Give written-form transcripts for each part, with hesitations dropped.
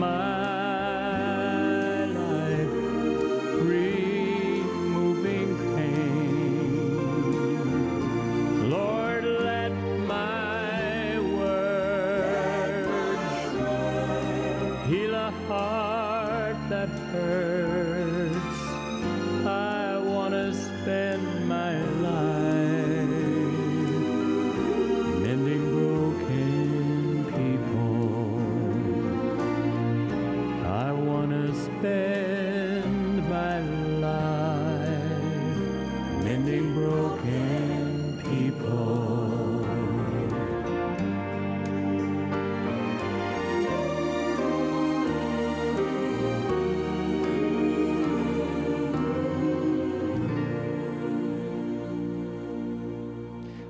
my life, removing pain. Lord, let my words heal a heart that hurts. I want to spend my life mending broken people. I want to spend my life mending broken people.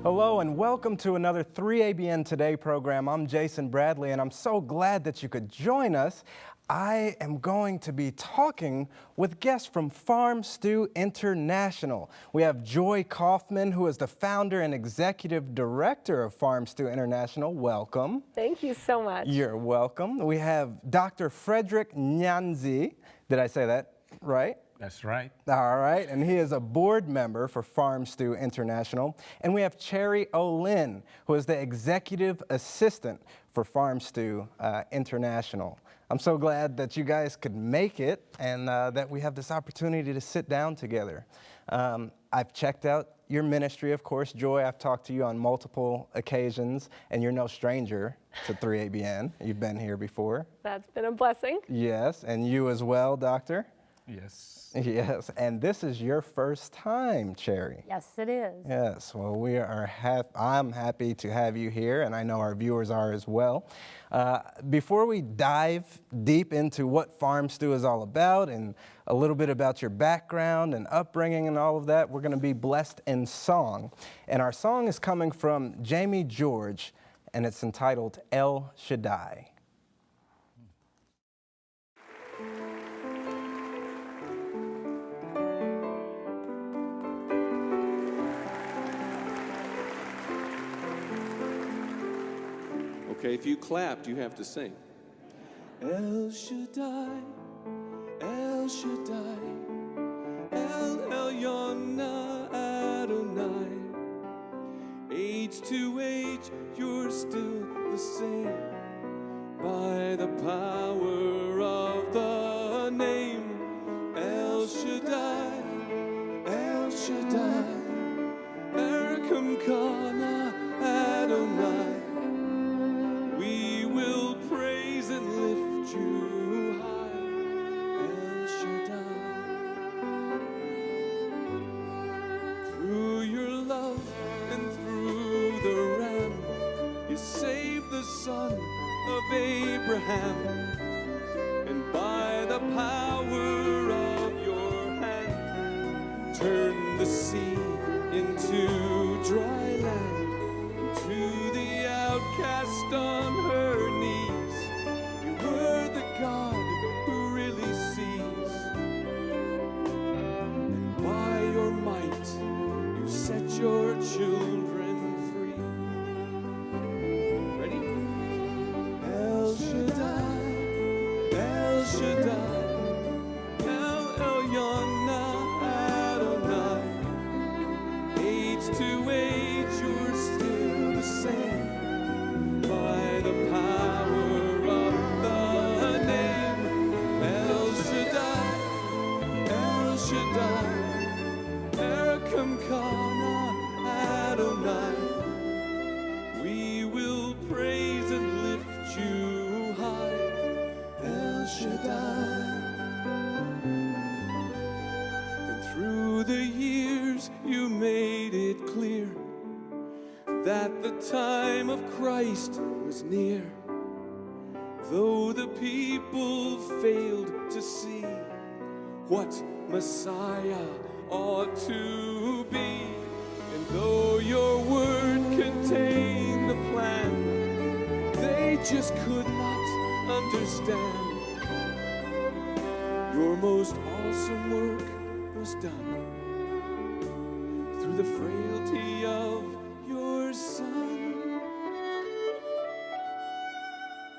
Hello and welcome to another 3ABN Today program. I'm Jason Bradley and I'm so glad that you could join us. I am going to be talking with guests from Farm Stew International. We have Joy Kaufman, who is the founder and executive director of Farm Stew International. Welcome. Thank you so much. You're welcome. We have Dr. Frederick Nyanzi. Did I say that right? That's right. All right, and he is a board member for Farm Stew International. And we have Cherri Olin, who is the executive assistant for Farm Stew International. I'm so glad that you guys could make it and that we have this opportunity to sit down together. I've checked out your ministry, of course. Joy, I've talked to you on multiple occasions, and you're no stranger to 3ABN. You've been here before. That's been a blessing. Yes, and you as well, Doctor. Yes. Yes, and this is your first time, Cherri. Yes, it is. Yes, well, I'm happy to have you here, and I know our viewers are as well. Before we dive deep into what Farm Stew is all about and a little bit about your background and upbringing and all of that, we're going to be blessed in song. And our song is coming from Jamie George, and it's entitled El Shaddai. Okay, if you clapped, you have to sing. El Shaddai, El Shaddai, El Elyon Adonai. Age to age, you're still the same. By the power of the name, El Shaddai, El Shaddai, Erkam Kana Adonai. We will praise and lift you high, El Shaddai. Through your love and through the Ram, you saved the son of Abraham. And by the power of your hand, turned the sea into dry land. To the outcast on her knees, you were the God who really sees. And by your might, you set your children free. Ready? El Shaddai, El Shaddai, El Elyon Adonai. Age to age, you're still the same. By the power of the name, El Shaddai, El Shaddai, Erkam Kana Adonai. We will praise and lift you high, El Shaddai. And through the years, you made it clear that the time of Christ was near. Though the people failed to see what Messiah ought to be, and though your word contained the plan, they just could not understand. Your most awesome work was done through the frailty of your Son,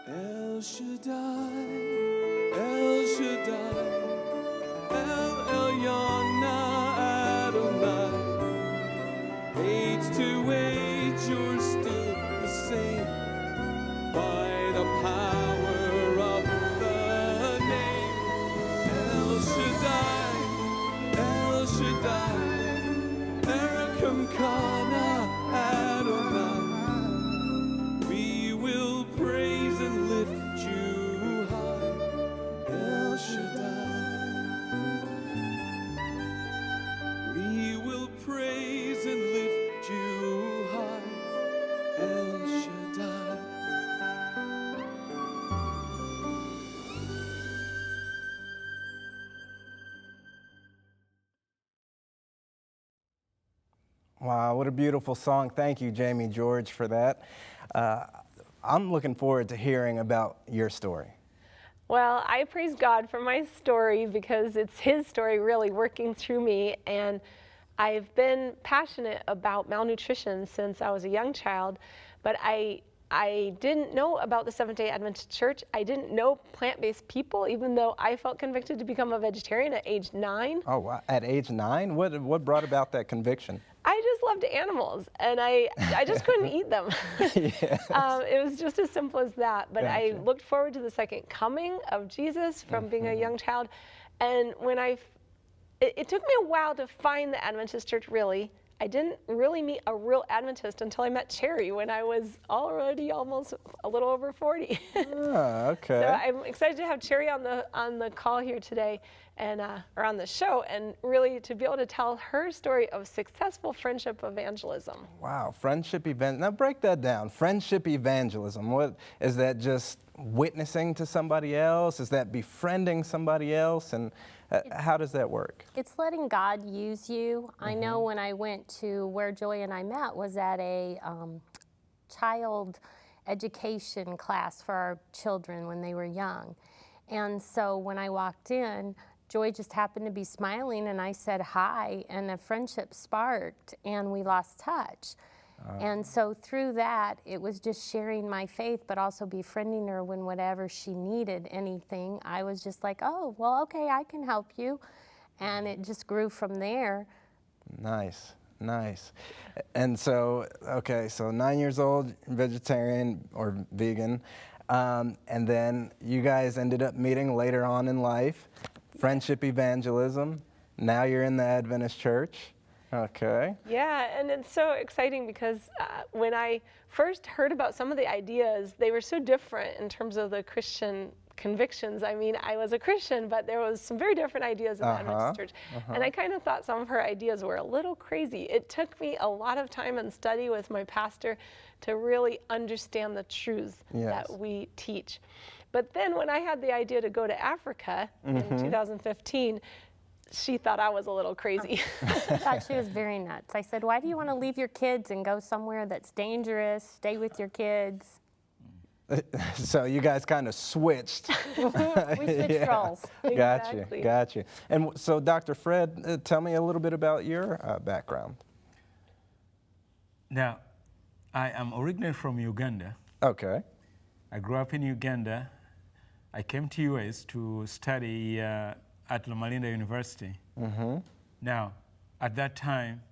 El Shaddai. Shaddai, El Elyon Adonai. Age to age, you're still the same. By the power of the name, El Shaddai, El Shaddai, Erekum Kana Adonai. We will praise and lift you high, El Shaddai. We will praise and lift you high, El Shaddai. Wow, what a beautiful song. Thank you, Jamie George, for that. I'm looking forward to hearing about your story. Well, I praise God for my story because it's His story really working through me. And I've been passionate about malnutrition since I was a young child, but I didn't know about the Seventh-day Adventist Church. I didn't know plant-based people, even though I felt convicted to become a vegetarian at age 9. Oh, wow. At age 9? What brought about that conviction? I just loved animals, and I just couldn't eat them. Yes. It was just as simple as that. But I Gotcha. looked forward to the second coming of Jesus from being a young child. And when it took me a while to find the Adventist church, really. I didn't really meet a real Adventist until I met Cherri when I was already almost a little over 40. Ah, okay. So I'm excited to have Cherri on the call here today, and or on the show, and really to be able to tell her story of successful friendship evangelism. Wow, friendship event. Now break that down. Friendship evangelism. What is that? Just witnessing to somebody else? Is that befriending somebody else? And how does that work? It's letting God use you. I know when I went to where Joy and I met was at a child education class for our children when they were young. And so when I walked in, Joy just happened to be smiling, and I said hi, and a friendship sparked, and we lost touch. And so through that, it was just sharing my faith, but also befriending her when whatever she needed, anything, I was just like, oh, well, okay, I can help you. And it just grew from there. Nice, nice. And so, okay, so 9 years old, vegetarian or vegan, and then you guys ended up meeting later on in life, friendship evangelism. Now you're in the Adventist church. Okay. Yeah, and it's so exciting because when I first heard about some of the ideas, they were so different in terms of the Christian convictions. I mean, I was a Christian, but there was some very different ideas in the Adventist church. And I kind of thought some of her ideas were a little crazy. It took me a lot of time and study with my pastor to really understand the truths that we teach. But then when I had the idea to go to Africa in 2015, she thought I was a little crazy. I thought she was very nuts. I said, why do you want to leave your kids and go somewhere that's dangerous, stay with your kids? So you guys kind of switched. We switched roles. Exactly. Got you. And so Dr. Fred, tell me a little bit about your background. Now, I am originally from Uganda. Okay. I grew up in Uganda. I came to US to study at Loma Linda University. Now, at that time,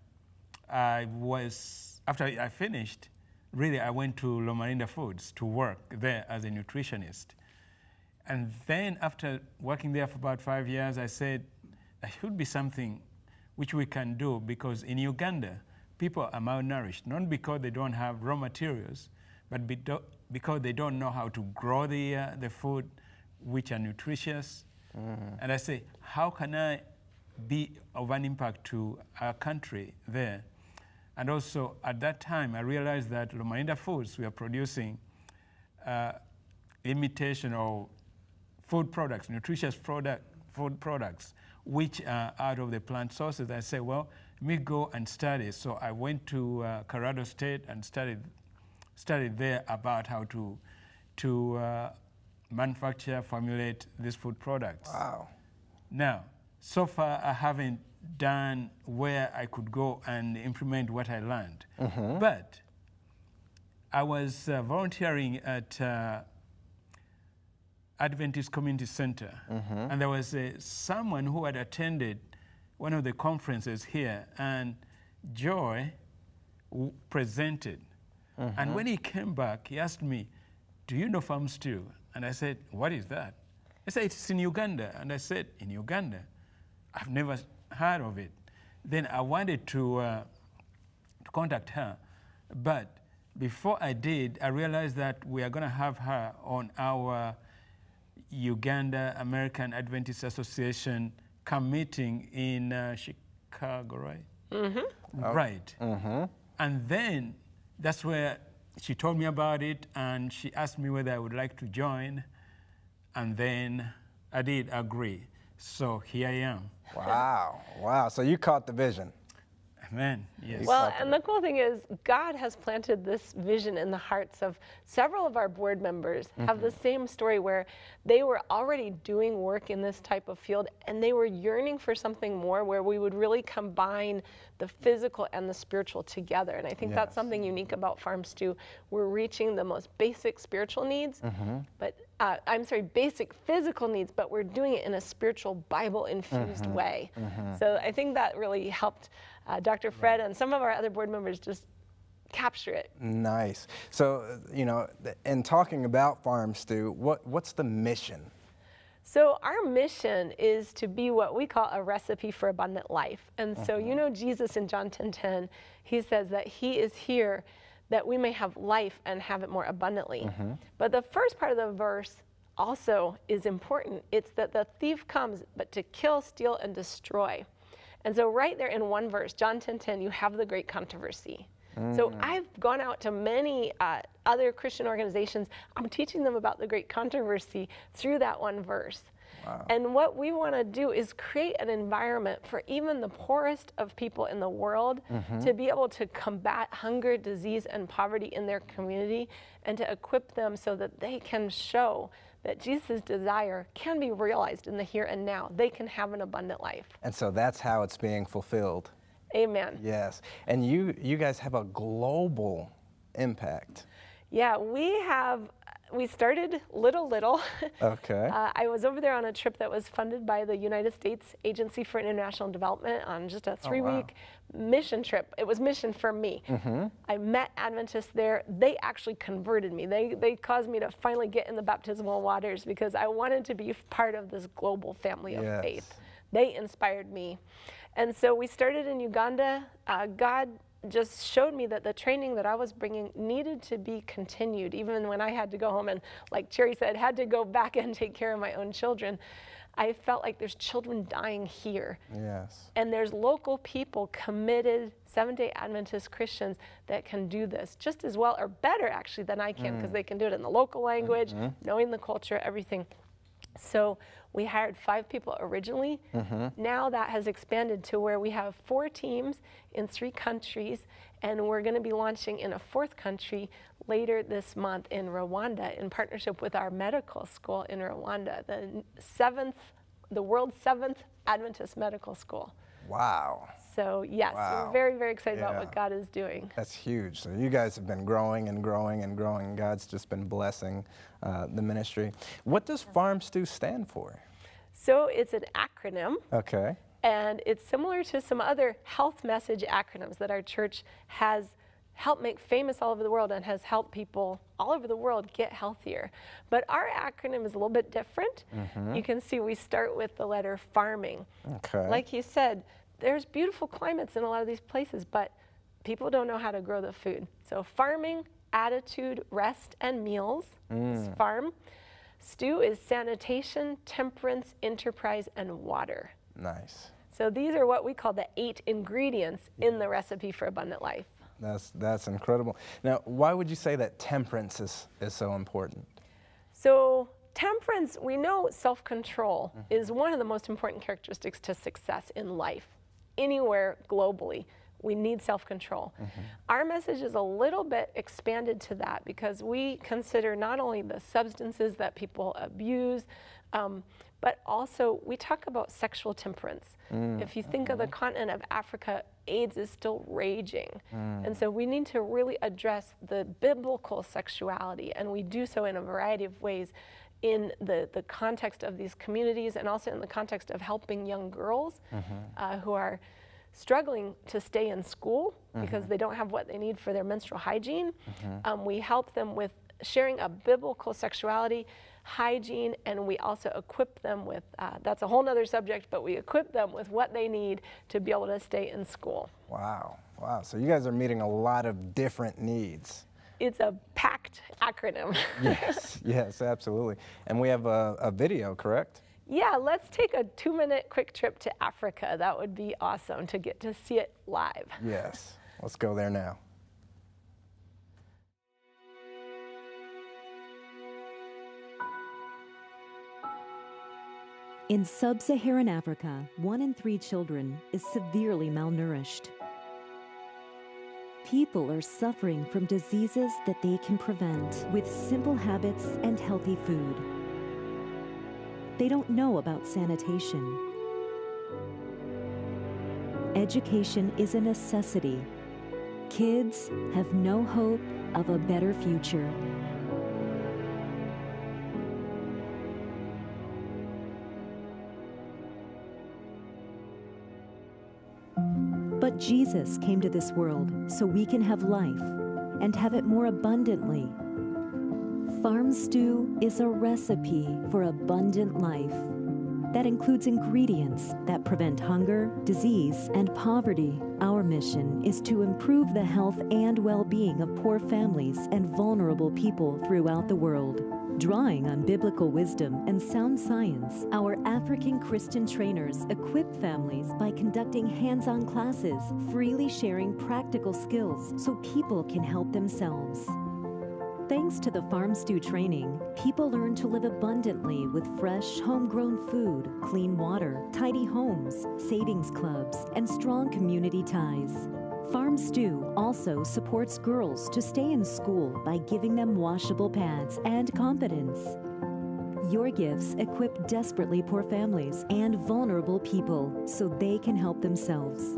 after I finished, really I went to Loma Linda Foods to work there as a nutritionist. And then after working there for about 5 years, I said, there should be something which we can do, because in Uganda, people are malnourished, not because they don't have raw materials, but because they don't know how to grow the food which are nutritious. And I say, how can I be of an impact to our country there? And also, at that time, I realized that Loma Linda Foods, we are producing imitation of food products, nutritious food products, which are out of the plant sources. I said, well, let me go and study. So I went to Colorado State and studied there about how to manufacture, formulate these food products. Wow. Now, so far I haven't done where I could go and implement what I learned. But I was volunteering at Adventist Community Center. And there was someone who had attended one of the conferences here, and Joy presented. And when he came back, he asked me, "Do you know farm stew?" And I said, "What is that?" He said, "It's in Uganda." And I said, "In Uganda? I've never heard of it." Then I wanted to contact her, but before I did, I realized that we are going to have her on our Uganda American Adventist Association meeting in Chicago, right? Right. And then that's where she told me about it, and she asked me whether I would like to join, and then I did agree. So here I am. Wow, wow. So you caught the vision. Amen. Yes. Well, and the cool thing is God has planted this vision in the hearts of several of our board members, have the same story where they were already doing work in this type of field, and they were yearning for something more where we would really combine the physical and the spiritual together. And I think that's something unique about Farm Stew. We're reaching the most basic spiritual needs, but basic physical needs, but we're doing it in a spiritual Bible-infused way. So I think that really helped Dr. Fred and some of our other board members just capture it. Nice. So, you know, in talking about Farm Stew, what's the mission? So our mission is to be what we call a recipe for abundant life. And so you know Jesus in John 10:10, he says that he is here that we may have life and have it more abundantly. But the first part of the verse also is important. It's that the thief comes but to kill, steal, and destroy. And so right there in one verse, John 10:10, you have the great controversy. So I've gone out to many other Christian organizations. I'm teaching them about the great controversy through that one verse. Wow. And what we want to do is create an environment for even the poorest of people in the world to be able to combat hunger, disease, and poverty in their community, and to equip them so that they can show that Jesus' desire can be realized in the here and now. They can have an abundant life. And so that's how it's being fulfilled. Amen. Yes. And you guys have a global impact. Yeah, we started little. Okay. I was over there on a trip that was funded by the United States Agency for International Development on just a 3-week mission trip. It was mission for me. I met Adventists there. They actually converted me. They caused me to finally get in the baptismal waters because I wanted to be part of this global family of faith. They inspired me. And so we started in Uganda. God just showed me that the training that I was bringing needed to be continued, even when I had to go home and, like Cherri said, had to go back and take care of my own children. I felt like there's children dying here. Yes. And there's local people, committed Seventh-day Adventist Christians that can do this just as well or better actually than I can because they can do it in the local language, knowing the culture, everything. So we hired 5 people originally. Now that has expanded to where we have 4 teams in 3 countries, and we're going to be launching in a 4th country later this month in Rwanda in partnership with our medical school in Rwanda, the world's 7th Adventist medical school. Wow. So yes, we're very, very excited about what God is doing. That's huge. So you guys have been growing and growing and growing. God's just been blessing the ministry. What does Farm Stew stand for? So it's an acronym. Okay. And it's similar to some other health message acronyms that our church has helped make famous all over the world and has helped people all over the world get healthier. But our acronym is a little bit different. You can see we start with the letter farming. Okay. Like you said, there's beautiful climates in a lot of these places, but people don't know how to grow the food. So farming, attitude, rest, and meals is farm. Stew is sanitation, temperance, enterprise, and water. Nice. So these are what we call the 8 ingredients in the recipe for abundant life. That's incredible. Now, why would you say that temperance is so important? So temperance, we know self-control is one of the most important characteristics to success in life. Anywhere globally, we need self-control. Our message is a little bit expanded to that because we consider not only the substances that people abuse, but also we talk about sexual temperance. If you think of the continent of Africa, AIDS is still raging. And so we need to really address the biblical sexuality, and we do so in a variety of ways. in the context of these communities, and also in the context of helping young girls who are struggling to stay in school because they don't have what they need for their menstrual hygiene. We help them with sharing a biblical sexuality, hygiene, and we also equip them with, that's a whole nother subject, but we equip them with what they need to be able to stay in school. Wow, wow. So you guys are meeting a lot of different needs. It's a packed acronym. Yes, yes, absolutely. And we have a video, correct? Yeah, let's take a 2-minute quick trip to Africa. That would be awesome to get to see it live. Yes, let's go there now. In sub-Saharan Africa, 1 in 3 children is severely malnourished. People are suffering from diseases that they can prevent with simple habits and healthy food. They don't know about sanitation. Education is a necessity. Kids have no hope of a better future. But Jesus came to this world so we can have life and have it more abundantly. Farm Stew is a recipe for abundant life that includes ingredients that prevent hunger, disease, and poverty. Our mission is to improve the health and well-being of poor families and vulnerable people throughout the world. Drawing on biblical wisdom and sound science, our African Christian trainers equip families by conducting hands-on classes, freely sharing practical skills so people can help themselves. Thanks to the Farm Stew training, people learn to live abundantly with fresh, homegrown food, clean water, tidy homes, savings clubs, and strong community ties. Farm Stew also supports girls to stay in school by giving them washable pads and confidence. Your gifts equip desperately poor families and vulnerable people so they can help themselves.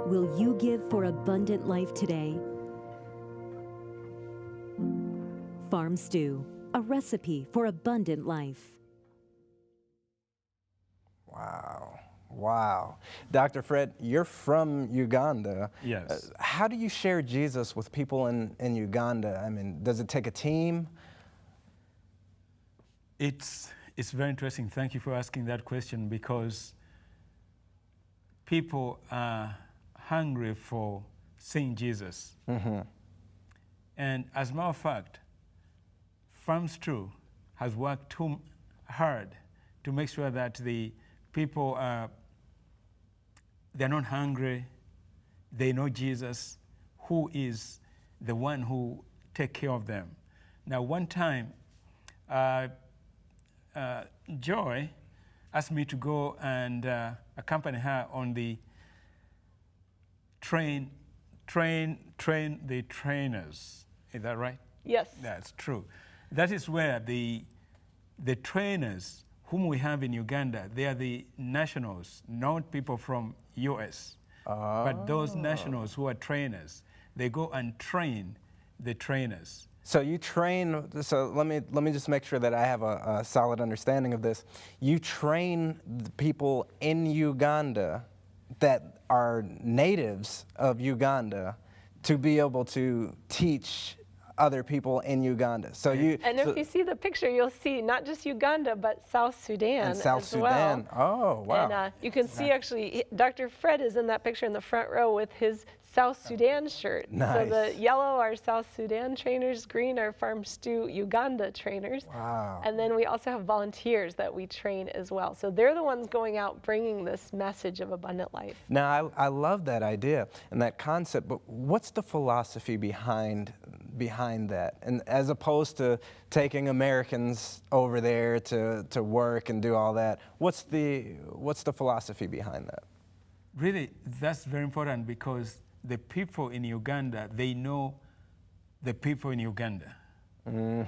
Will you give for abundant life today? Farm Stew, a recipe for abundant life. Wow, wow. Dr. Fred, you're from Uganda. Yes. How do you share Jesus with people in Uganda? I mean, does it take a team? It's very interesting. Thank you for asking that question, because people are hungry for seeing Jesus. And as a matter of fact, Farm Stew has worked too hard to make sure that the people they're not hungry. They know Jesus, who is the one who takes care of them. Now, one time, Joy asked me to go and accompany her on the train the trainers. Is that right? Yes. That's true. That is where the trainers whom we have in Uganda, they are the nationals, not people from US. But those nationals who are trainers, they go and train the trainers. So you train, so let me just make sure that I have a solid understanding of this. You train the people in Uganda that are natives of Uganda to be able to teach other people in Uganda. So you if you see the picture, you'll see not just Uganda, but South Sudan and South as Sudan. Well. Oh, wow. And you can see actually, Dr. Fred is in that picture in the front row with his South Sudan shirt. Nice. So the yellow are South Sudan trainers, green are Farm Stew Uganda trainers. Wow. And then we also have volunteers that we train as well. So they're the ones going out bringing this message of abundant life. Now, I love that idea and that concept, but what's the philosophy behind that? And as opposed to taking Americans over there to work and do all that, what's the philosophy behind that? Really, that's very important, because the people in Uganda, they know the people in Uganda.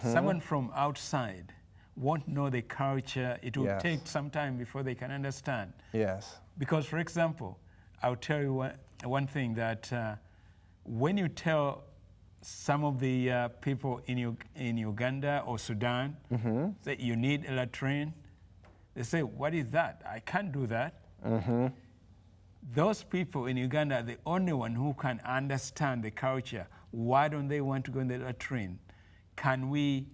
Someone from outside won't know the culture. It will take some time before they can understand. Yes. Because, for example, I'll tell you one thing that when you tell some of the people in Uganda or Sudan that you need a latrine, they say, what is that? I can't do that. Those people in Uganda are the only one who can understand the culture. Why don't they want to go in the latrine? Can we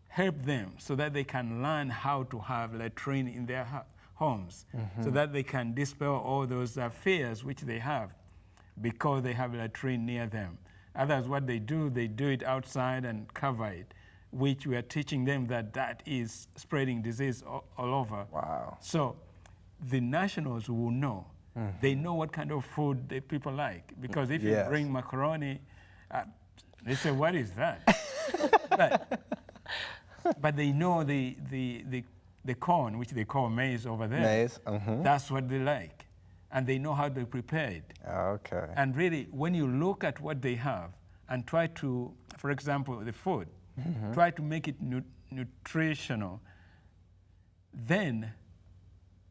help them so that they can learn how to have latrine in their homes, so that they can dispel all those fears which they have because they have a latrine near them. Others, what they do it outside and cover it, which we are teaching them that is spreading disease all over. Wow. So the nationals will know. They know what kind of food the people like, because if you bring macaroni, they say, what is that? but they know the corn, which they call maize over there. Maize, That's what they like. And they know how to prepare it. Okay. And really, when you look at what they have and try to, for example, the food, try to make it nutritional, then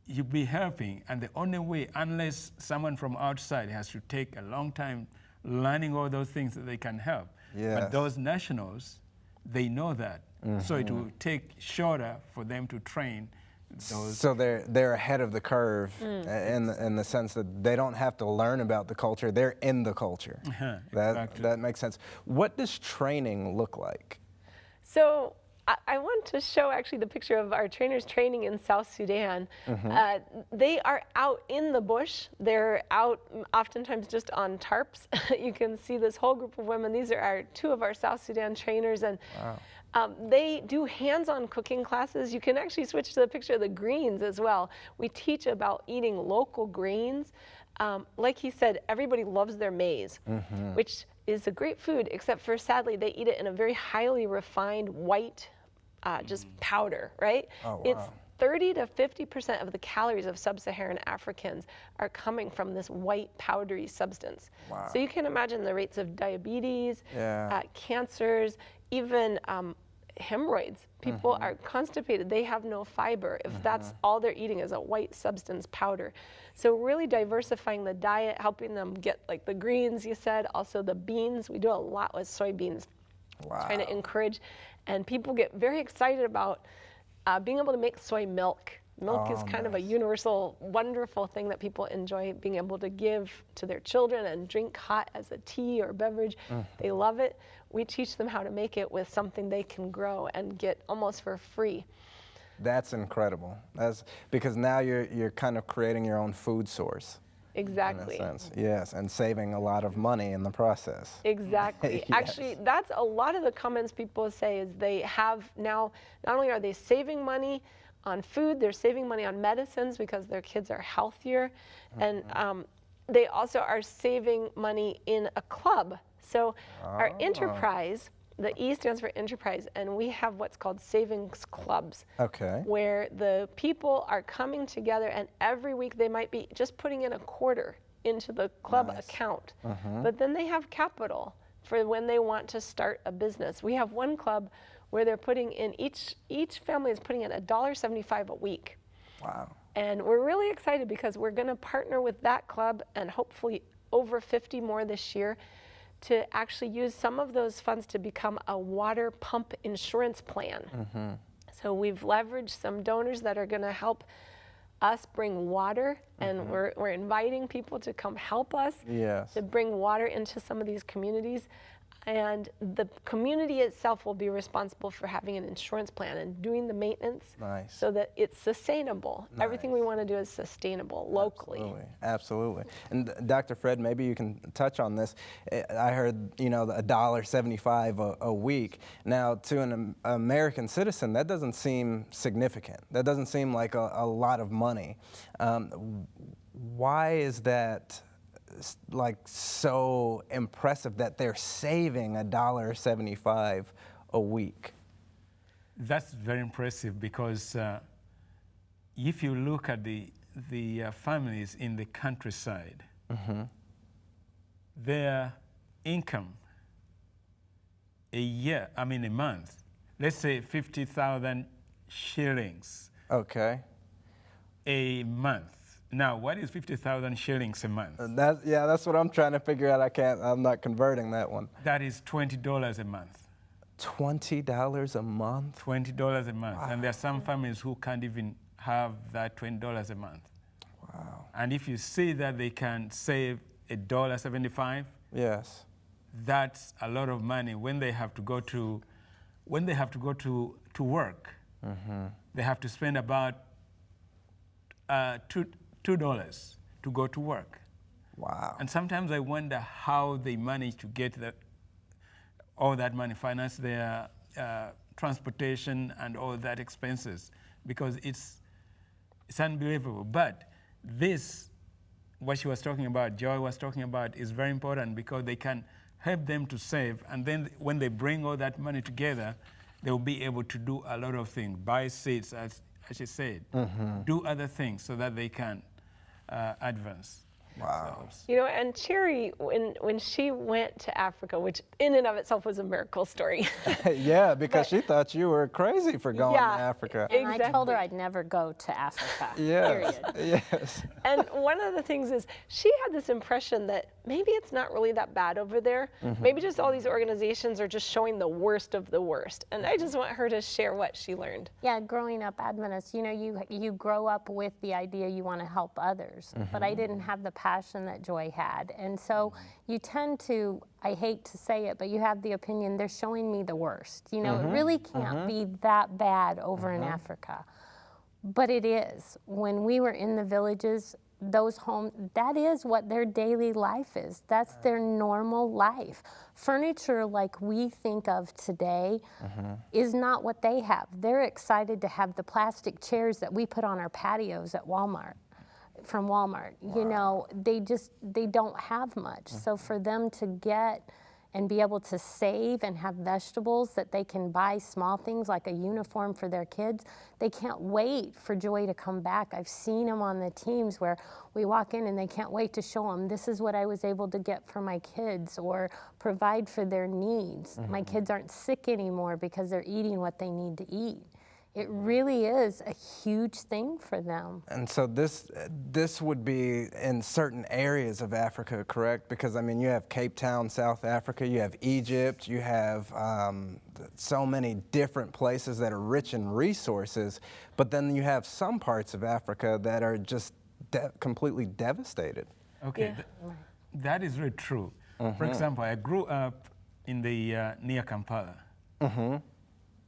you'll be helping. And the only way, unless someone from outside has to take a long time learning all those things, that they can help. But those nationals, they know that. So it will take shorter for them to train those. So they're ahead of the curve in the sense that they don't have to learn about the culture, they're in the culture. Exactly. That makes sense. What does training look like? So I want to show actually the picture of our trainers training in South Sudan. They are out in the bush. They're out oftentimes just on tarps. You can see this whole group of women. These are two of our South Sudan trainers, and they do hands-on cooking classes. You can actually switch to the picture of the greens as well. We teach about eating local grains. Like he said, everybody loves their maize, which is a great food, except for sadly they eat it in a very highly refined white just powder, right? Oh, wow. It's 30 to 50% of the calories of sub-Saharan Africans are coming from this white powdery substance. Wow. So you can imagine the rates of diabetes, cancers, even hemorrhoids. People are constipated, they have no fiber if that's all they're eating is a white substance powder. So really diversifying the diet, helping them get like the greens you said, also the beans. We do a lot with soybeans, trying to encourage, and people get very excited about being able to make soy milk. Milk is kind of a universal, wonderful thing that people enjoy being able to give to their children and drink hot as a tea or beverage. They love it. We teach them how to make it with something they can grow and get almost for free. That's incredible. That's because now you're kind of creating your own food source. Exactly. In a sense, yes, and saving a lot of money in the process. Exactly. Yes. Actually, that's a lot of the comments people say is they have now, not only are they saving money on food, they're saving money on medicines because their kids are healthier, and they also are saving money in a club. So our enterprise, the E stands for enterprise, and we have what's called savings clubs. Okay. Where the people are coming together, and every week they might be just putting in a quarter into the club account. But then they have capital for when they want to start a business. We have one club where they're putting in, each family is putting in $1.75 a week. Wow. And we're really excited because we're going to partner with that club and hopefully over 50 more this year to actually use some of those funds to become a water pump insurance plan. So we've leveraged some donors that are going to help us bring water, and we're inviting people to come help us to bring water into some of these communities. And the community itself will be responsible for having an insurance plan and doing the maintenance so that it's sustainable. Everything we want to do is sustainable locally. Absolutely, absolutely. And Dr. Fred, maybe you can touch on this. I heard, $1.75 a week. Now, to an American citizen, that doesn't seem significant. That doesn't seem like a lot of money. Why is that like so impressive that they're saving $1.75 a week? That's very impressive because if you look at the families in the countryside, their income a month, let's say 50,000 shillings. Okay. A month. Now, what is 50,000 shillings a month? That's what I'm trying to figure out. I'm not converting that one. That is $20 a month. $20 a month? $20 a month. Wow. And there are some families who can't even have that $20 a month. Wow. And if you see that they can save $1.75, yes, that's a lot of money when they have to go to work. Mm-hmm. They have to spend about $2 to go to work. Wow. And sometimes I wonder how they manage to get all that money, finance their transportation and all that expenses, because it's unbelievable. But this, what she was talking about, Joy was talking about, is very important because they can help them to save, and then when they bring all that money together, they'll be able to do a lot of things, buy seeds, as she said, do other things so that they can advance. Wow. You know, and Cherri, when she went to Africa, which in and of itself was a miracle story. Yeah, because she thought you were crazy for going to Africa. And I told her I'd never go to Africa, yes. period. Yes. And one of the things is she had this impression that maybe it's not really that bad over there. Maybe just all these organizations are just showing the worst of the worst. And I just want her to share what she learned. Yeah, growing up Adventist, you know, you grow up with the idea you want to help others, but I didn't have the passion that Joy had. And so you tend to, I hate to say it, but you have the opinion, they're showing me the worst. You know, it really can't be that bad over in Africa. But it is. When we were in the villages, those homes, that is what their daily life is. That's their normal life. Furniture like we think of today is not what they have. They're excited to have the plastic chairs that we put on our patios at Walmart. From Walmart. Wow. You know, they don't have much. So for them to get and be able to save and have vegetables that they can buy small things like a uniform for their kids, they can't wait for Joy to come back. I've seen them on the teams where we walk in and they can't wait to show them, this is what I was able to get for my kids or provide for their needs. My kids aren't sick anymore because they're eating what they need to eat. It really is a huge thing for them. And so this would be in certain areas of Africa, correct? Because, I mean, you have Cape Town, South Africa, you have Egypt, you have so many different places that are rich in resources, but then you have some parts of Africa that are just completely devastated. Okay, that is very true. For example, I grew up in the near Kampala.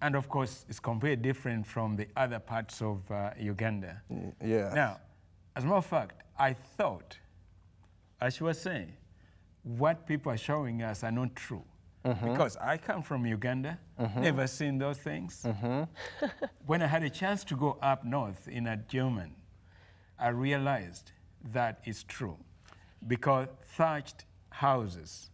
And of course, it's completely different from the other parts of Uganda. Yeah. Now, as a matter of fact, I thought, as you were saying, what people are showing us are not true. Because I come from Uganda, never seen those things. When I had a chance to go up north in a German, I realized that it's true. Because thatched houses,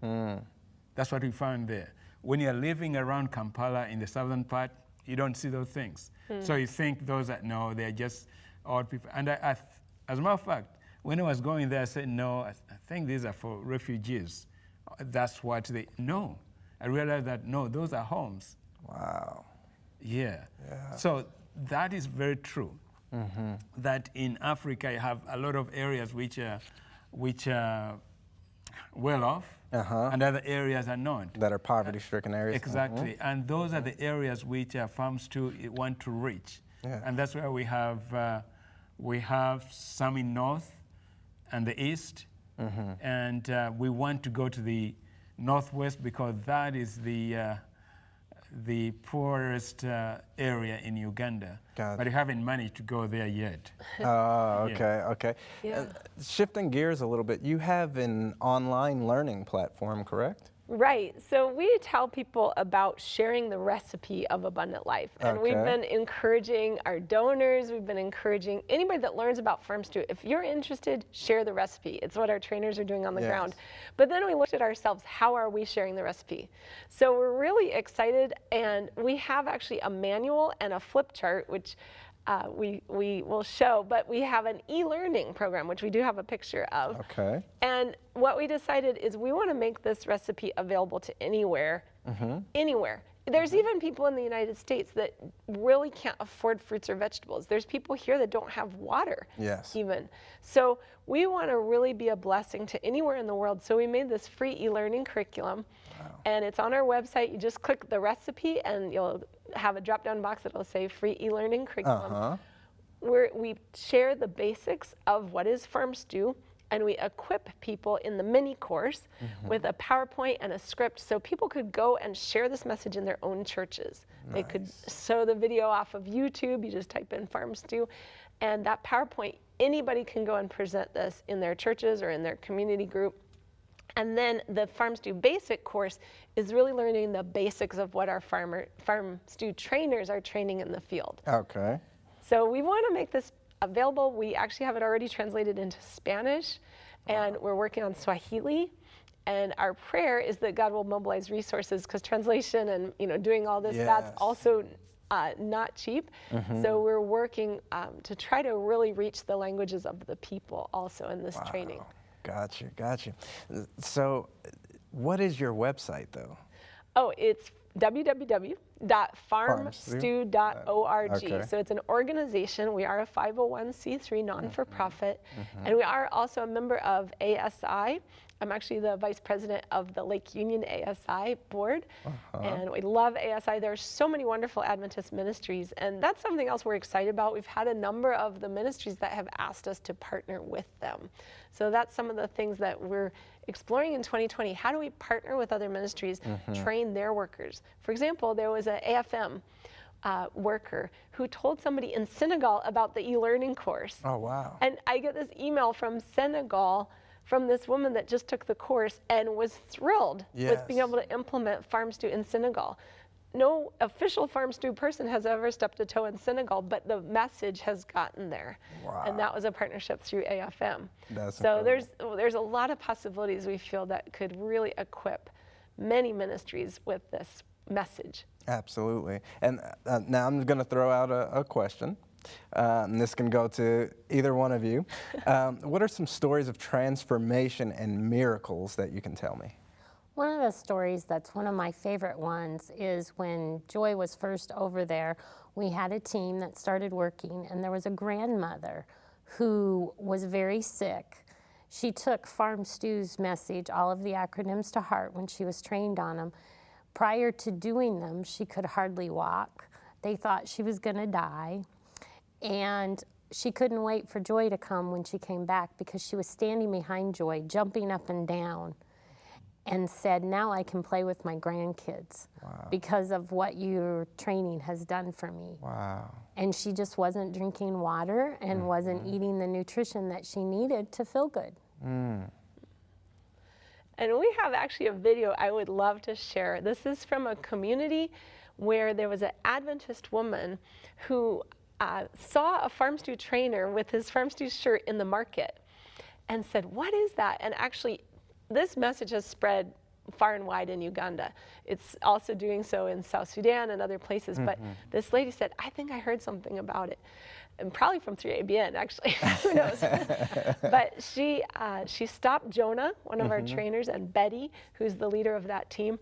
that's what we found there. When you're living around Kampala in the southern part, you don't see those things. So you think those are, no, they're just old people. And as a matter of fact, when I was going there, I said, no, I think these are for refugees. That's what they, no. I realized that, no, those are homes. Wow. Yeah. So that is very true. That in Africa, you have a lot of areas which are well off, and other areas are not. That are poverty-stricken areas. Exactly, and those are the areas which farms too want to reach, and that's where we have some in north and the east, and we want to go to the northwest because that is the poorest area in Uganda. But we haven't managed to go there yet. Oh, okay. Yeah. Shifting gears a little bit, you have an online learning platform, correct? Right. So we tell people about sharing the recipe of abundant life. And we've been encouraging our donors, we've been encouraging anybody that learns about Farm Stew, if you're interested, share the recipe. It's what our trainers are doing on the ground. But then we looked at ourselves, how are we sharing the recipe? So we're really excited, and we have actually a manual and a flip chart, which we will show, but we have an e-learning program, which we do have a picture of. Okay. And what we decided is we want to make this recipe available to anywhere, anywhere. There's even people in the United States that really can't afford fruits or vegetables. There's people here that don't have water, even. So we want to really be a blessing to anywhere in the world. So we made this free e-learning curriculum, and it's on our website. You just click the recipe, and you'll have a drop-down box that'll say free e-learning curriculum. Where we share the basics of what is farm stew, and we equip people in the mini course with a PowerPoint and a script so people could go and share this message in their own churches. They could show the video off of YouTube. You just type in farm stew, and that PowerPoint, anybody can go and present this in their churches or in their community group. And then the Farm Stew Basic course is really learning the basics of what our farm stew trainers are training in the field. Okay. So we want to make this available. We actually have it already translated into Spanish, and we're working on Swahili. And our prayer is that God will mobilize resources, because translation and doing all this, that's also not cheap. So we're working to try to really reach the languages of the people also in this training. Gotcha. So what is your website, though? Oh, it's www.farmstew.org. Okay. So it's an organization. We are a 501c3 non-for-profit, and we are also a member of ASI. I'm actually the vice president of the Lake Union ASI board, and we love ASI. There are so many wonderful Adventist ministries, and that's something else we're excited about. We've had a number of the ministries that have asked us to partner with them. So that's some of the things that we're exploring in 2020. How do we partner with other ministries, train their workers? For example, there was an AFM worker who told somebody in Senegal about the e-learning course. Oh, wow. And I get this email from Senegal from this woman that just took the course and was thrilled with being able to implement farm stew in Senegal. No official farm stew person has ever stepped a toe in Senegal, but the message has gotten there. Wow. And that was a partnership through AFM. That's so incredible. there's a lot of possibilities we feel that could really equip many ministries with this message. Absolutely. And now I'm going to throw out a question. And this can go to either one of you. What are some stories of transformation and miracles that you can tell me? One of the stories that's one of my favorite ones is when Joy was first over there, we had a team that started working, and there was a grandmother who was very sick. She took Farm Stew's message, all of the acronyms, to heart when she was trained on them. Prior to doing them, she could hardly walk. They thought she was going to die. And she couldn't wait for Joy to come when she came back, because she was standing behind Joy, jumping up and down, and said, now I can play with my grandkids because of what your training has done for me. Wow. And she just wasn't drinking water and wasn't eating the nutrition that she needed to feel good. And we have actually a video I would love to share. This is from a community where there was an Adventist woman who saw a farm stew trainer with his farm stew shirt in the market and said, what is that? And actually, this message has spread far and wide in Uganda. It's also doing so in South Sudan and other places. But this lady said, I think I heard something about it. And probably from 3ABN, actually. Who knows? But she stopped Jonah, one of our trainers, and Betty, who's the leader of that team.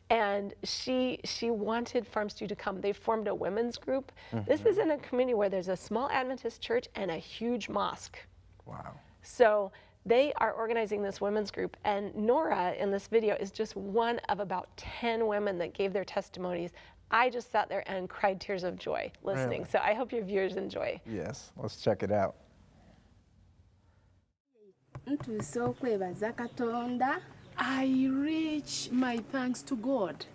And she wanted Farm Stew to come. They formed a women's group. This is in a community where there's a small Adventist church and a huge mosque. Wow. So they are organizing this women's group. And Nora in this video is just one of about 10 women that gave their testimonies. I just sat there and cried tears of joy listening. Really? So I hope your viewers enjoy. Yes, let's check it out. I reach my thanks to God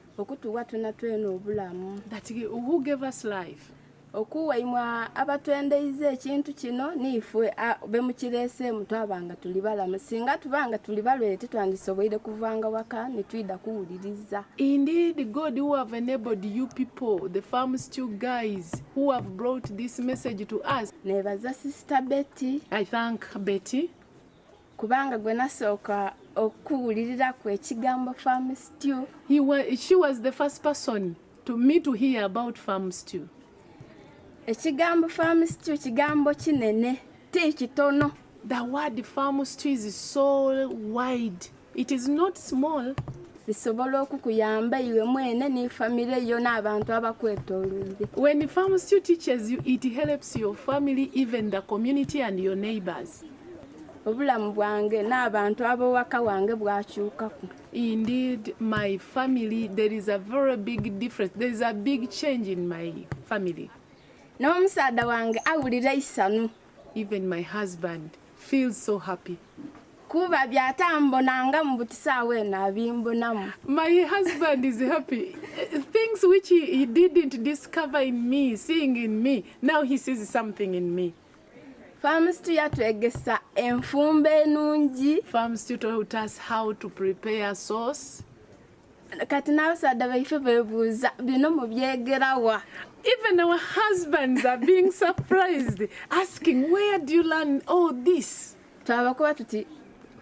that who gave us life. okuwaimwa abatwendeize ekintu kino niifwe bemukirese mutwabanga tuli balamu singa tubanga tuli balwere tetwandisoboire kuvanga waka nitwida kuwuliriza. Indeed, God who have enabled you people, the Farm Stew guys who have brought this message to us. Nebaza Sister Betty. I thank Betty. Kubanga gwe nasooka okuwulirira ku ekigambo Farm Stew. She was the first person to hear about Farm Stew. Ekigambo farm stew kigambo kinene ti kitono. The word farm stew is so wide. It is not small. Bisobola okukuyamba iwe mwene ne family yo n'abantu abakwetoolodde. When farm stew teaches you, it helps your family, even the community and your neighbors. Obulamu bwange n'abantu ab'owaka wange bwakyukako. Indeed, my family, there is a very big difference. There is a big change in my family. N'omusaada wange awulira isanu. Even my husband feels so happy. Kuba byatambonanga mu butisaawe eno abimbonamu. My husband is happy. Things which he didn't discover in me, seeing in me, now he sees something in me. Farm stew yatwegesa enfumba enungi. Farm stew taught us how to prepare sauce. Kati n'abasaadda baife beebuuza bino mubyegerawa. Even our husbands are being surprised, asking, where do you learn all this? Twabakuba tuti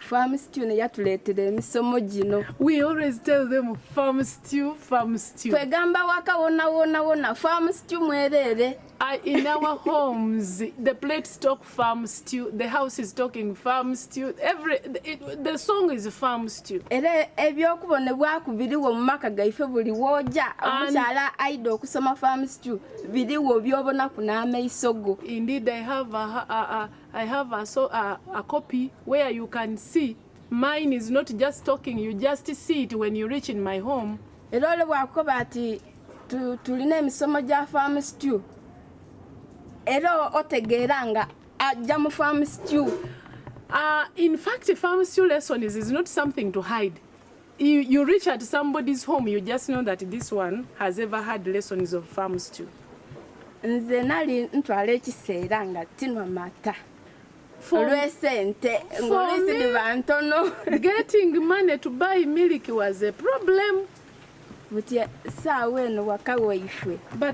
farm stew ne yatuleetera emisomo gino. We always tell them farm stew, farm stew. Twegamba waka wona farm stew mwereere. In our homes, the plates talk farm stew, the house is talking farm stew, the song is farm stew. Era ebyokubonebwaku biriwo mu maka gaife buli wooja omukyala aida okusoma farm stew biriwo byobonaku n'amaiso go. Indeed, I have a copy where you can see. Mine is not just talking, you just see it when you reach in my home. Era ole bwakuba ati tulina emisomo gya farm stew. Era otegeera nga ajja mu farm stew. In fact, a farm stew lesson is not something to hide. You reach at somebody's home, you just know that this one has ever had lessons of farm stew. Nze nali ntwala ekiseera nga tinwa mata. Olw'esente ng'oluusi liba ntono. Getting money to buy milk was a problem. But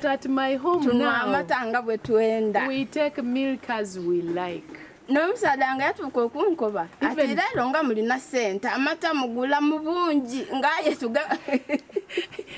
at my home now, we take milk as we like. N'omusaada nga yatuuka okunkoba ate era ero nga mulina ssente amata mugula mu bungi ng'aye tuga.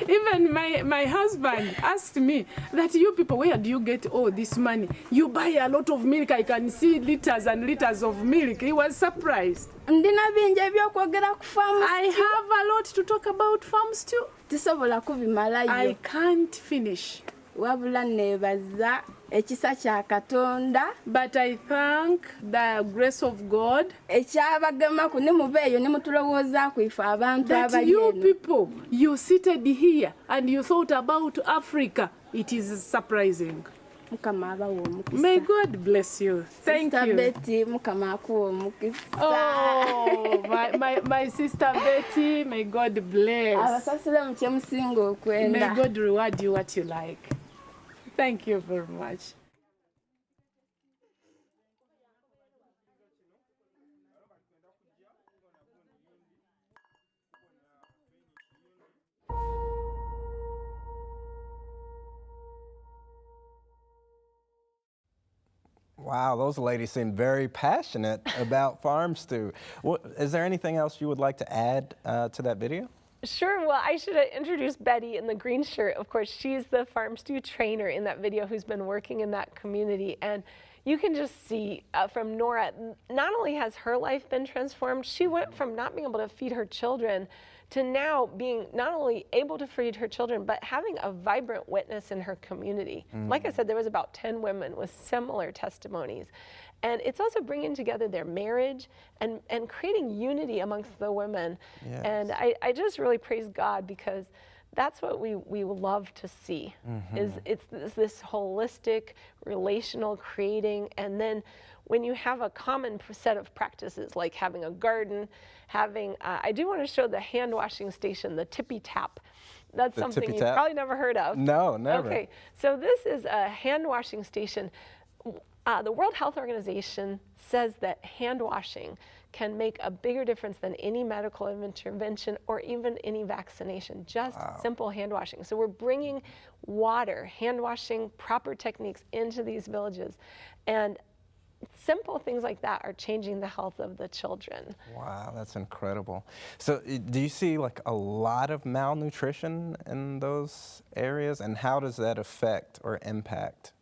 Even my husband asked me that you people, where do you get all this money? You buy a lot of milk. I can see liters and liters of milk. He was surprised. Ndina bingi ebyokwogera ku farm stew. I have a lot to talk about farm stew. Tisobola kubimalayo. I can't finish. Wabula neebaza ekisa kya Katonda. But I thank the grace of God. Ekyabagemaku ne mubeeyo ne mutulowoozaako ife abantu abali eno. That you people, you seated here and you thought about Africa. It is surprising. Mukama abawa omukisa. May God bless you. Thank Sister you. Betty, Mukama akuwa omukisa. Oh, my sister Betty, may God bless. Abasasule mu kyemusinga okwenda. May God reward you what you like. Thank you very much. Wow, those ladies seem very passionate about farm stew. Is there anything else you would like to add to that video? Sure. Well, I should introduce Betty in the green shirt. Of course, she's the farm stew trainer in that video who's been working in that community. And you can just see from Nora, not only has her life been transformed, she went from not being able to feed her children to now being not only able to feed her children, but having a vibrant witness in her community. Like I said, there was about 10 women with similar testimonies. And it's also bringing together their marriage and creating unity amongst the women. Yes. And I just really praise God because that's what we love to see. Is it's this holistic, relational creating, and then when you have a common set of practices like having a garden, having, I do want to show the hand washing station, the tippy tap. That's something you've probably never heard of. No, never. Okay, so this is a hand washing station. The World Health Organization says that hand washing can make a bigger difference than any medical intervention or even any vaccination, just simple hand washing. So we're bringing water, hand washing, proper techniques into these villages. And simple things like that are changing the health of the children. Wow, that's incredible. So do you see like a lot of malnutrition in those areas, and how does that affect or impact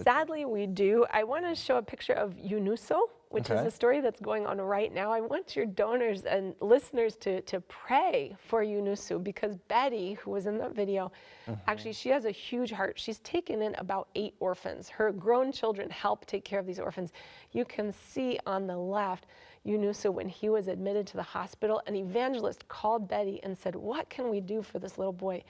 Sadly, we do. I want to show a picture of UNUSO, which is a story that's going on right now. I want your donors and listeners to pray for UNUSO, because Betty, who was in that video, actually, she has a huge heart. She's taken in about 8 orphans. Her grown children help take care of these orphans. You can see on the left, UNUSO, when he was admitted to the hospital, an evangelist called Betty and said, "What can we do for this little boy?"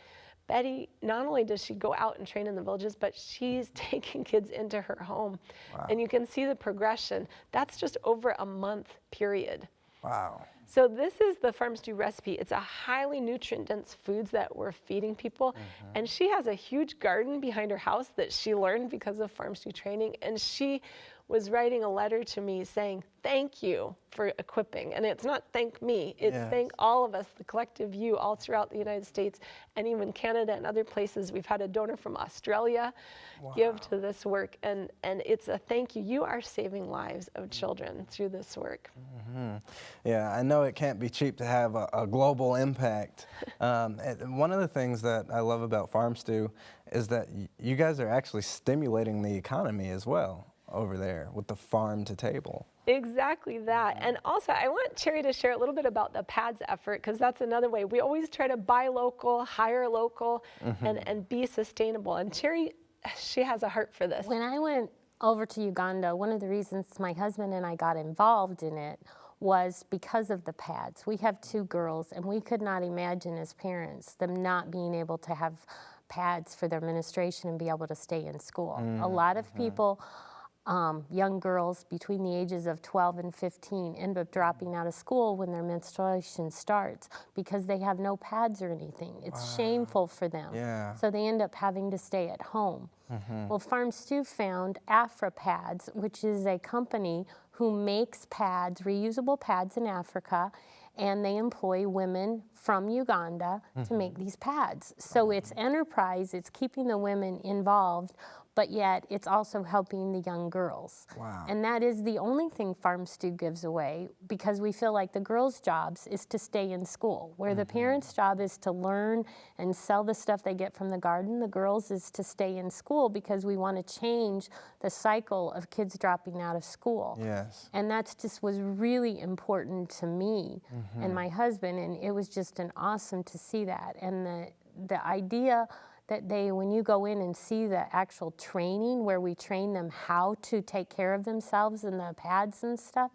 Betty, not only does she go out and train in the villages, but she's taking kids into her home. Wow. And you can see the progression. That's just over a month period. Wow. So this is the Farm Stew recipe. It's a highly nutrient-dense foods that we're feeding people. And she has a huge garden behind her house that she learned because of Farm Stew training. And she was writing a letter to me saying, thank you for equipping. And it's not thank me, it's thank all of us, the collective you, all throughout the United States and even Canada and other places. We've had a donor from Australia give to this work. And it's a thank you. You are saving lives of children through this work. Yeah, I know it can't be cheap to have a global impact. One of the things that I love about Farm Stew is that you guys are actually stimulating the economy as well over there with the farm to table. Exactly that. And also, I want Cherri to share a little bit about the PADS effort, because that's another way. We always try to buy local, hire local, and be sustainable. And Cherri, she has a heart for this. When I went over to Uganda, one of the reasons my husband and I got involved in it was because of the PADS. We have 2 girls, and we could not imagine as parents them not being able to have PADS for their menstruation and be able to stay in school. A lot of people, young girls between the ages of 12 and 15 end up dropping out of school when their menstruation starts because they have no pads or anything. It's shameful for them. So they end up having to stay at home. Well, Farm Stew found AfriPads, which is a company who makes pads, reusable pads in Africa, and they employ women from Uganda to make these pads. So it's enterprise, it's keeping the women involved, but yet it's also helping the young girls. And that is the only thing Farm Stew gives away, because we feel like the girls' jobs is to stay in school. Where the parents' job is to learn and sell the stuff they get from the garden, the girls is to stay in school, because we want to change the cycle of kids dropping out of school. And that's just was really important to me and my husband, and it was just an awesome to see that. And the idea that when you go in and see the actual training where we train them how to take care of themselves and the pads and stuff,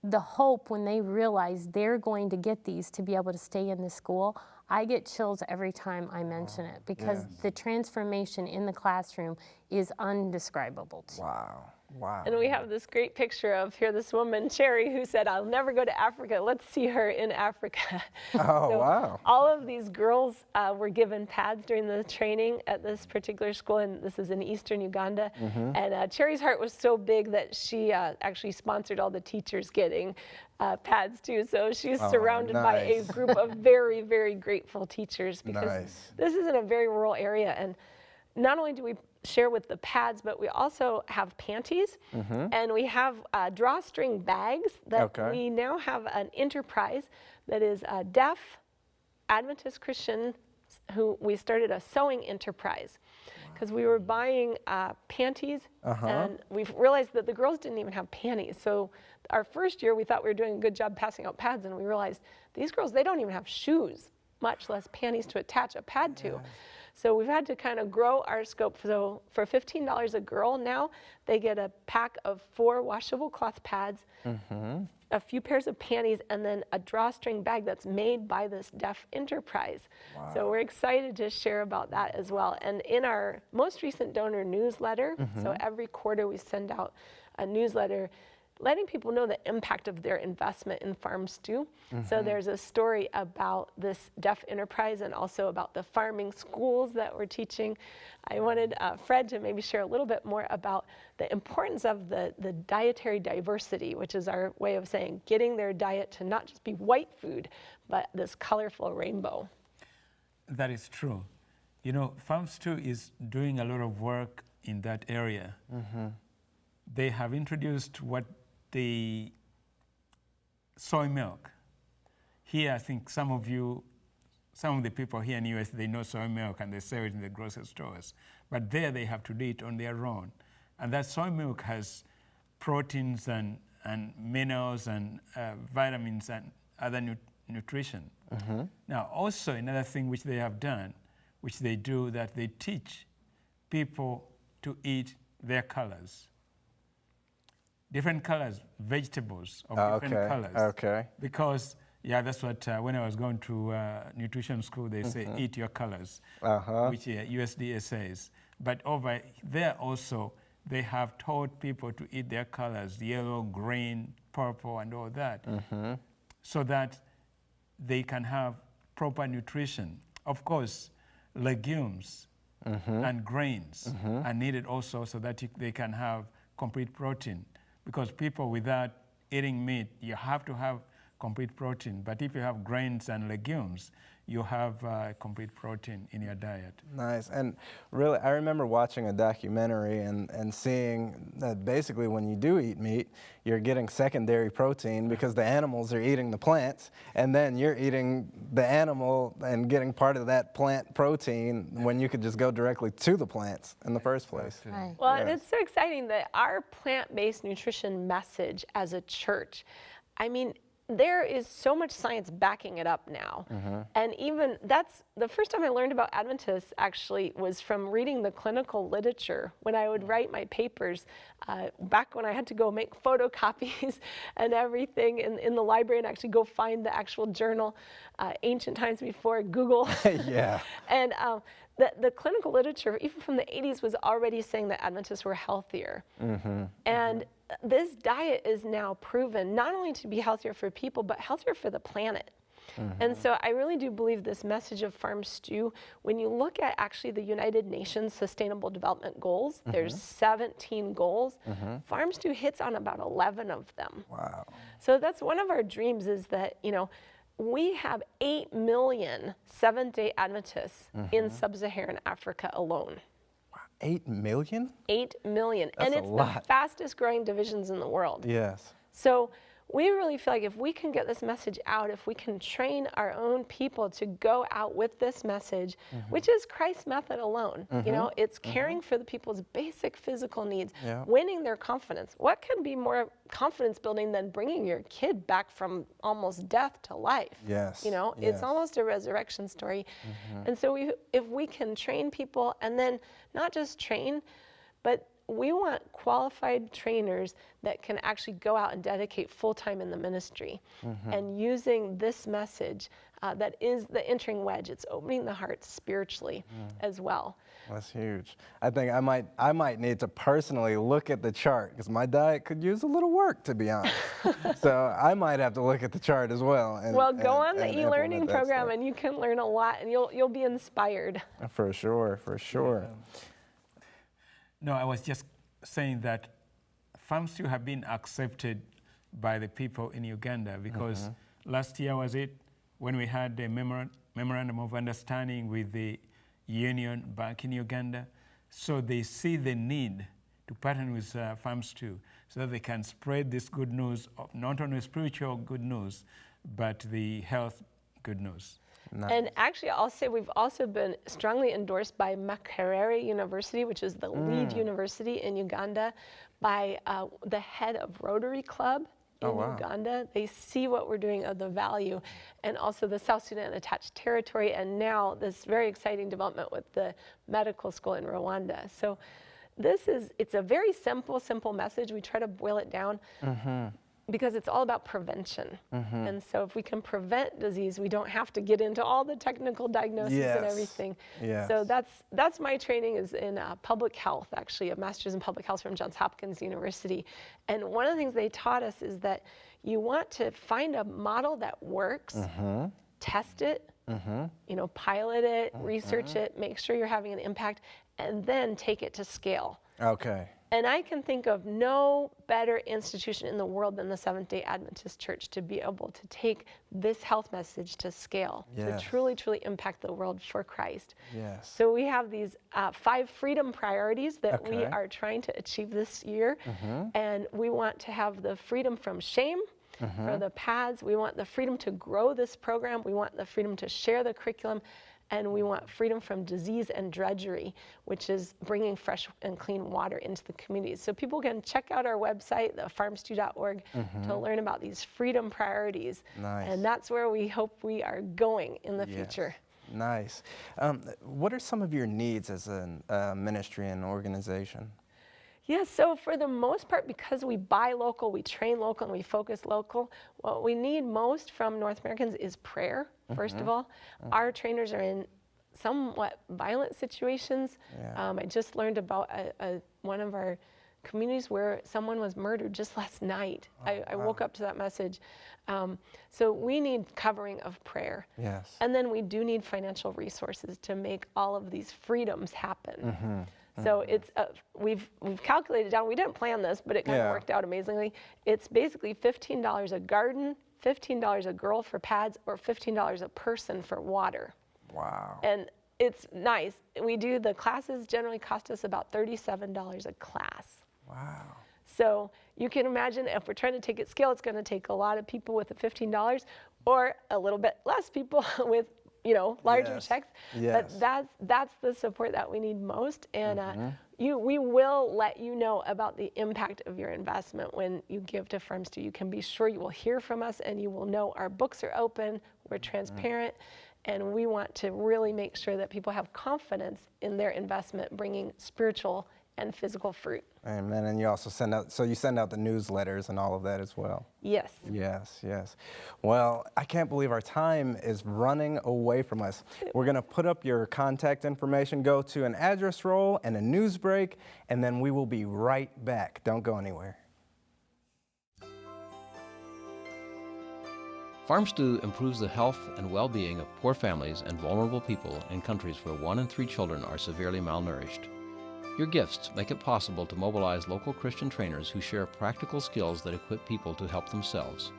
the hope when they realize they're going to get these to be able to stay in the school, I get chills every time I mention it, because the transformation in the classroom is undescribable to me. Wow. And we have this great picture of here, this woman, Cherri, who said, I'll never go to Africa. Let's see her in Africa. Wow. All of these girls were given pads during the training at this particular school, and this is in eastern Uganda. And Cherri's heart was so big that she actually sponsored all the teachers getting pads too. So she's surrounded by a group of very, very grateful teachers, because this is in a very rural area. And not only do we share with the pads, but we also have panties, and we have drawstring bags that we now have an enterprise that is deaf Adventist Christian, who we started a sewing enterprise, because we were buying panties, and we've realized that the girls didn't even have panties. So our first year, we thought we were doing a good job passing out pads, and we realized these girls, they don't even have shoes, much less panties to attach a pad to. So we've had to kind of grow our scope. So for $15 a girl now, they get a pack of 4 washable cloth pads, a few pairs of panties, and then a drawstring bag that's made by this deaf enterprise. So we're excited to share about that as well. And in our most recent donor newsletter, so every quarter we send out a newsletter letting people know the impact of their investment in Farm Stew. So there's a story about this deaf enterprise and also about the farming schools that we're teaching. I wanted Fred to maybe share a little bit more about the importance of the dietary diversity, which is our way of saying getting their diet to not just be white food, but this colorful rainbow. That is true. You know, Farm Stew is doing a lot of work in that area. They have introduced what the soy milk. Here, I think some of you some of the people here in the US, they know soy milk and they sell it in the grocery stores. But there they have to do it on their own. And that soy milk has proteins and minerals and vitamins and other nutrition. Now, also another thing which they have done, which they do, that they teach people to eat their colors. Different colors, vegetables of different colors. Okay. Because, yeah, that's what, when I was going to nutrition school, they say, eat your colors, which USDA says. But over there also, they have taught people to eat their colors, yellow, green, purple, and all that, so that they can have proper nutrition. Of course, legumes and grains are needed also so that they can have complete protein. Because people without eating meat, you have to have complete protein. But if you have grains and legumes, you have complete protein in your diet. Nice. And really, I remember watching a documentary and seeing that basically when you do eat meat, you're getting secondary protein because the animals are eating the plants, and then you're eating the animal and getting part of that plant protein when you could just go directly to the plants in the first place. Right. Well, and it's so exciting that our plant-based nutrition message as a church, I mean, there is so much science backing it up now. And even that's the first time I learned about Adventists actually was from reading the clinical literature when I would write my papers back when I had to go make photocopies and everything in the library and actually go find the actual journal, ancient times before Google. Yeah. And the clinical literature, even from the 80s, was already saying that Adventists were healthier. And this diet is now proven not only to be healthier for people, but healthier for the planet. And so I really do believe this message of Farm Stew, when you look at actually the United Nations Sustainable Development Goals, there's 17 goals. Farm Stew hits on about 11 of them. Wow. So that's one of our dreams, is that, you know, we have 8 million Seventh-day Adventists in sub-Saharan Africa alone. 8 million? 8 million. That's and a it's lot. the fastest growing divisions in the world. Yes. So we really feel like if we can get this message out, if we can train our own people to go out with this message, which is Christ's method alone, you know, it's caring for the people's basic physical needs, winning their confidence. What can be more confidence building than bringing your kid back from almost death to life? Yes. You know, it's almost a resurrection story. And so if we can train people, and then not just train, but we want qualified trainers that can actually go out and dedicate full time in the ministry. And using this message that is the entering wedge, it's opening the heart spiritually as well. That's huge. I think I might need to personally look at the chart, because my diet could use a little work, to be honest. So I might have to look at the chart as well. And, well, go on the e-learning implement that program stuff. and you can learn a lot, and you'll be inspired. For sure, for sure. No, I was just saying that Farm Stew have been accepted by the people in Uganda, because last year was it when we had a memorandum of understanding with the union back in Uganda. So they see the need to partner with Farm Stew so that they can spread this good news, of not only spiritual good news, but the health good news. Nice. And actually, I'll say we've also been strongly endorsed by Makerere University, which is the lead university in Uganda, by the head of Rotary Club in Uganda. They see what we're doing of the value, and also the South Sudan attached territory, and now this very exciting development with the medical school in Rwanda. So it's a very simple message. We try to boil it down. Because it's all about prevention. And so if we can prevent disease, we don't have to get into all the technical diagnoses and everything. So that's my training, is in public health, actually, a master's in public health from Johns Hopkins University. And one of the things they taught us is that you want to find a model that works, test it, you know, pilot it, research it, make sure you're having an impact, and then take it to scale. Okay. And I can think of no better institution in the world than the Seventh-day Adventist Church to be able to take this health message to scale, to truly impact the world for Christ. So we have these 5 freedom priorities that we are trying to achieve this year. And we want to have the freedom from shame, For the pads, we want the freedom to grow this program. We want the freedom to share the curriculum. And we want freedom from disease and drudgery, which is bringing fresh and clean water into the communities. So people can check out our website, thefarmstew.org, to learn about these freedom priorities. Nice. And that's where we hope we are going in the future. Nice. What are some of your needs as a ministry and organization? Yeah, so for the most part, because we buy local, we train local, and we focus local, what we need most from North Americans is prayer, first of all. Our trainers are in somewhat violent situations. I just learned about one of our communities where someone was murdered just last night. I woke up to that message. So we need covering of prayer. Yes. And then we do need financial resources to make all of these freedoms happen. So it's we've calculated down. We didn't plan this, but it kind of worked out amazingly. It's basically $15 a garden, $15 a girl for pads, or $15 a person for water. Wow. And it's nice. We do the classes generally cost us about $37 a class. Wow. So you can imagine if we're trying to take it scale, it's going to take a lot of people with the $15, or a little bit less people with larger checks. But that's the support that we need most. And we will let you know about the impact of your investment when you give to Farm Stew. You can be sure you will hear from us, and you will know our books are open, we're transparent, and we want to really make sure that people have confidence in their investment bringing spiritual and physical fruit. Amen. And you also send out the newsletters and all of that as well. Yes. Yes, yes. Well, I can't believe our time is running away from us. We're going to put up your contact information, go to an address roll and a news break, and then we will be right back. Don't go anywhere. Farm Stew improves the health and well-being of poor families and vulnerable people in countries where 1 in 3 children are severely malnourished. Your gifts make it possible to mobilize local Christian trainers who share practical skills that equip people to help themselves.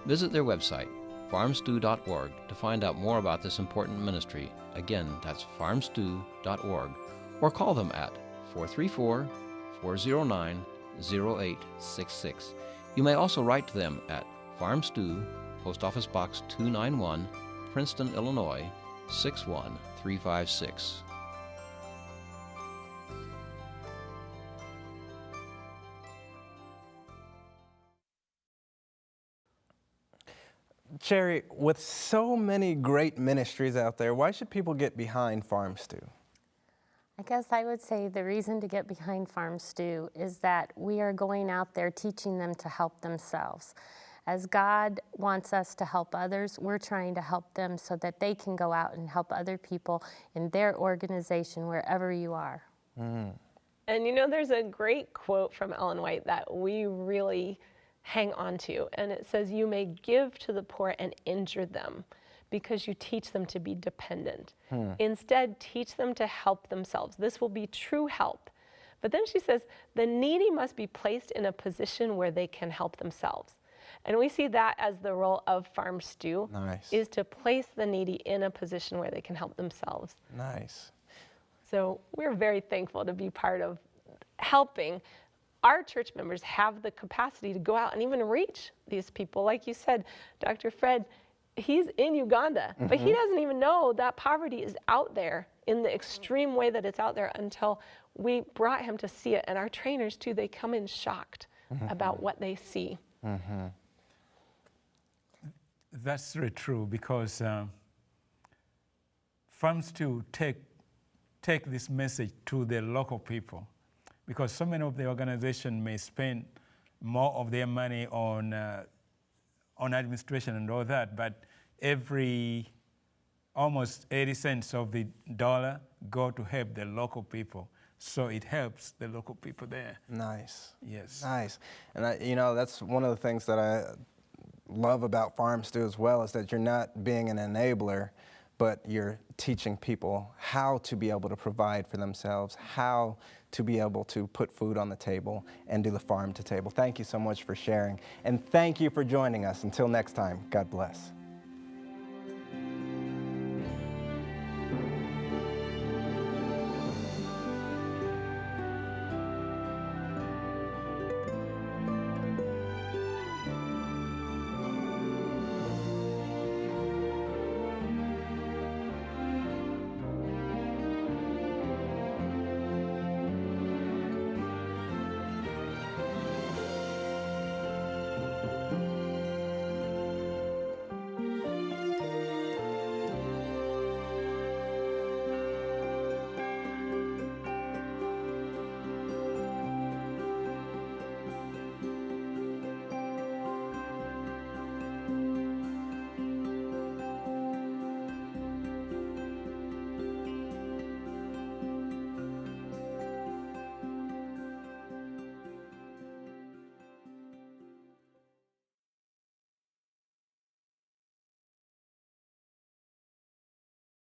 Visit their website, farmstew.org, to find out more about this important ministry. Again, that's farmstew.org, or call them at 434-409-0866. You may also write to them at Farm Stew, Post Office Box 291, Princeton, Illinois, 61356. Cherri, with so many great ministries out there, why should people get behind Farm Stew? I guess I would say the reason to get behind Farm Stew is that we are going out there teaching them to help themselves. As God wants us to help others, we're trying to help them so that they can go out and help other people in their organization, wherever you are. And there's a great quote from Ellen White that we really hang on to, and it says, "You may give to the poor and injure them because you teach them to be dependent. Instead, teach them to help themselves. This will be true help." But then she says, "The needy must be placed in a position where they can help themselves." And we see that as the role of Farm Stew, is to place the needy in a position where they can help themselves. Nice. So we're very thankful to be part of helping. Our church members have the capacity to go out and even reach these people. Like you said, Dr. Fred, he's in Uganda, but he doesn't even know that poverty is out there in the extreme way that it's out there until we brought him to see it. And our trainers, too, they come in shocked about what they see. That's very true, because Farm Stew take this message to the local people. Because so many of the organization may spend more of their money on administration and all that, but almost 80 cents of the dollar go to help the local people. So it helps the local people there. Nice. Yes. Nice. And that's one of the things that I love about Farm Stew as well, is that you're not being an enabler, but you're teaching people how to be able to provide for themselves, how to be able to put food on the table and do the farm to table. Thank you so much for sharing, and thank you for joining us. Until next time, God bless.